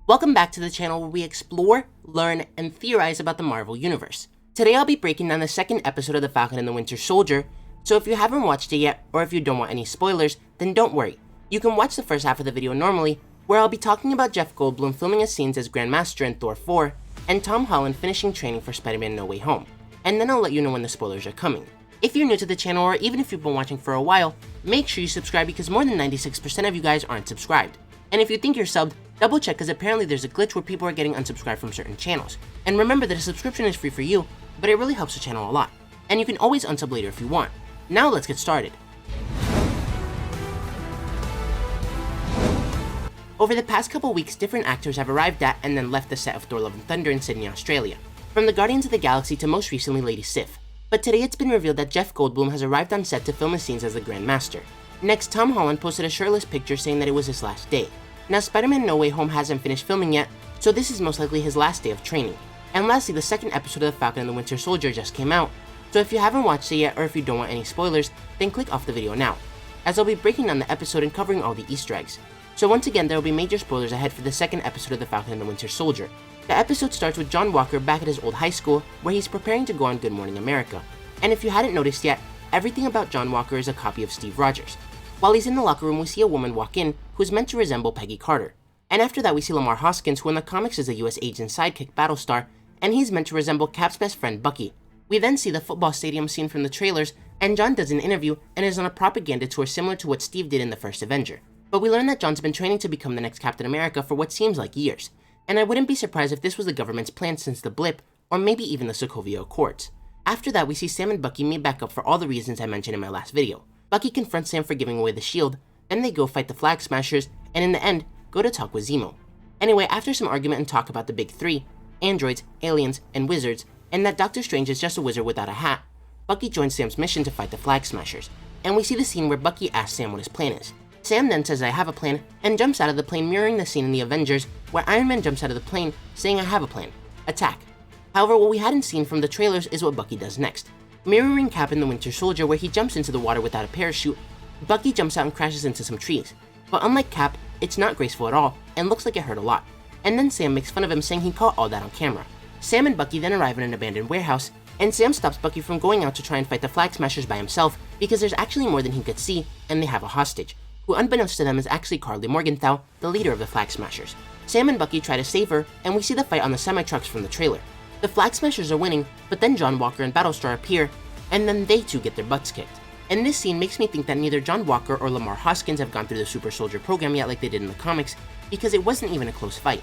Welcome back to the channel where we explore, learn, and theorize about the Marvel Universe. Today I'll be breaking down the second episode of The Falcon and the Winter Soldier, so if you haven't watched it yet, or if you don't want any spoilers, then don't worry. You can watch the first half of the video normally, where I'll be talking about Jeff Goldblum filming his scenes as Grandmaster in Thor 4, and Tom Holland finishing training for Spider-Man No Way Home, and then I'll let you know when the spoilers are coming. If you're new to the channel, or even if you've been watching for a while, make sure you subscribe because more than 96% of you guys aren't subscribed. And if you think you're subbed, double check because apparently there's a glitch where people are getting unsubscribed from certain channels. And remember that a subscription is free for you, but it really helps the channel a lot. And you can always unsub later if you want. Now let's get started. Over the past couple weeks, different actors have arrived at and then left the set of Thor Love and Thunder in Sydney, Australia. From the Guardians of the Galaxy to most recently Lady Sif. But today it's been revealed that Jeff Goldblum has arrived on set to film his scenes as the Grandmaster. Next, Tom Holland posted a shirtless picture saying that it was his last day. Now, Spider-Man No Way Home hasn't finished filming yet, so this is most likely his last day of training. And lastly, the second episode of The Falcon and the Winter Soldier just came out, so if you haven't watched it yet or if you don't want any spoilers, then click off the video now, as I'll be breaking down the episode and covering all the Easter eggs. So once again, there will be major spoilers ahead for the second episode of The Falcon and the Winter Soldier. The episode starts with John Walker back at his old high school, where he's preparing to go on Good Morning America. And if you hadn't noticed yet, everything about John Walker is a copy of Steve Rogers. While he's in the locker room, we see a woman walk in who's meant to resemble Peggy Carter. And after that, we see Lamar Hoskins, who in the comics is a US agent sidekick Battlestar, and he's meant to resemble Cap's best friend Bucky. We then see the football stadium scene from the trailers, and John does an interview and is on a propaganda tour similar to what Steve did in the first Avenger. But we learn that John's been training to become the next Captain America for what seems like years. And I wouldn't be surprised if this was the government's plan since the blip, or maybe even the Sokovia Accords. After that, we see Sam and Bucky meet back up for all the reasons I mentioned in my last video. Bucky confronts Sam for giving away the shield, then they go fight the Flag Smashers, and in the end, go to talk with Zemo. Anyway, after some argument and talk about the big three, androids, aliens, and wizards, and that Doctor Strange is just a wizard without a hat, Bucky joins Sam's mission to fight the Flag Smashers, and we see the scene where Bucky asks Sam what his plan is. Sam then says I have a plan, and jumps out of the plane, mirroring the scene in the Avengers, where Iron Man jumps out of the plane, saying I have a plan. Attack. However, what we hadn't seen from the trailers is what Bucky does next. Mirroring Cap in the Winter Soldier, where he jumps into the water without a parachute, Bucky jumps out and crashes into some trees. But unlike Cap, it's not graceful at all, and looks like it hurt a lot. And then Sam makes fun of him, saying he caught all that on camera. Sam and Bucky then arrive in an abandoned warehouse, and Sam stops Bucky from going out to try and fight the Flag Smashers by himself, because there's actually more than he could see, and they have a hostage, who unbeknownst to them is actually Carly Morgenthau, the leader of the Flag Smashers. Sam and Bucky try to save her, and we see the fight on the semi-trucks from the trailer. The Flag Smashers are winning, but then John Walker and Battlestar appear, and then they too get their butts kicked. And this scene makes me think that neither John Walker or Lamar Hoskins have gone through the Super Soldier program yet like they did in the comics, because it wasn't even a close fight.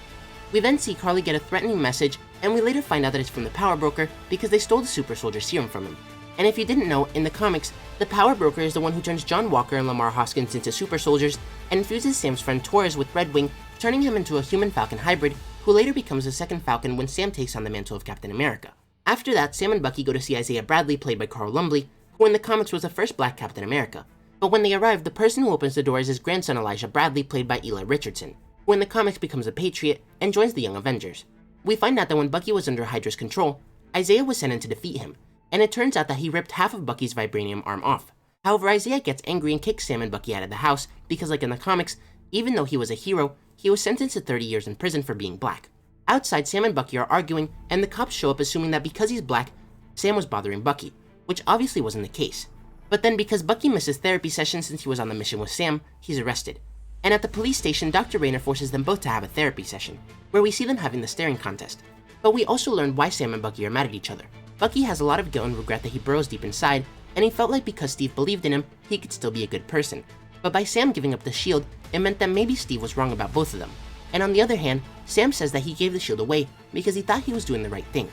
We then see Carly get a threatening message, and we later find out that it's from the Power Broker because they stole the Super Soldier serum from him. And if you didn't know, in the comics, the Power Broker is the one who turns John Walker and Lamar Hoskins into super soldiers and infuses Sam's friend Torres with Red Wing, turning him into a human-Falcon hybrid, who later becomes the second Falcon when Sam takes on the mantle of Captain America. After that, Sam and Bucky go to see Isaiah Bradley, played by Carl Lumbly, who in the comics was the first black Captain America. But when they arrive, the person who opens the door is his grandson Elijah Bradley, played by Eli Richardson, who in the comics becomes a Patriot and joins the Young Avengers. We find out that when Bucky was under Hydra's control, Isaiah was sent in to defeat him, and it turns out that he ripped half of Bucky's vibranium arm off. However, Isaiah gets angry and kicks Sam and Bucky out of the house because, like in the comics, even though he was a hero, he was sentenced to 30 years in prison for being black. Outside, Sam and Bucky are arguing, and the cops show up assuming that because he's black, Sam was bothering Bucky, which obviously wasn't the case. But then because Bucky missed his therapy session since he was on the mission with Sam, he's arrested. And at the police station, Dr. Rayner forces them both to have a therapy session, where we see them having the staring contest. But we also learn why Sam and Bucky are mad at each other. Bucky has a lot of guilt and regret that he burrows deep inside, and he felt like because Steve believed in him, he could still be a good person. But by Sam giving up the shield, it meant that maybe Steve was wrong about both of them. And on the other hand, Sam says that he gave the shield away because he thought he was doing the right thing.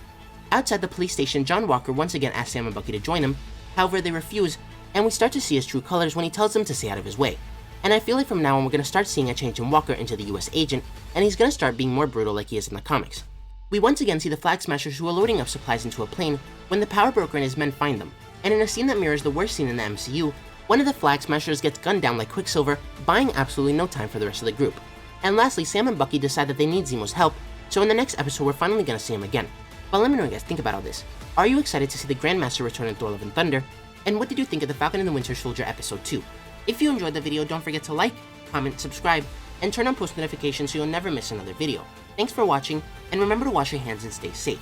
Outside the police station, John Walker once again asks Sam and Bucky to join him, however they refuse, and we start to see his true colors when he tells them to stay out of his way. And I feel like from now on we're going to start seeing a change in Walker into the US agent, and he's going to start being more brutal like he is in the comics. We once again see the Flag Smashers who are loading up supplies into a plane when the Power Broker and his men find them, and in a scene that mirrors the worst scene in the MCU, one of the Flag Smashers gets gunned down like Quicksilver, buying absolutely no time for the rest of the group. And lastly, Sam and Bucky decide that they need Zemo's help, so in the next episode we're finally going to see him again. But let me know what you guys think about all this. Are you excited to see the Grandmaster return in Thor Love and Thunder? And what did you think of the Falcon and the Winter Soldier episode 2? If you enjoyed the video, don't forget to like, comment, subscribe, and turn on post notifications so you'll never miss another video. Thanks for watching, and remember to wash your hands and stay safe.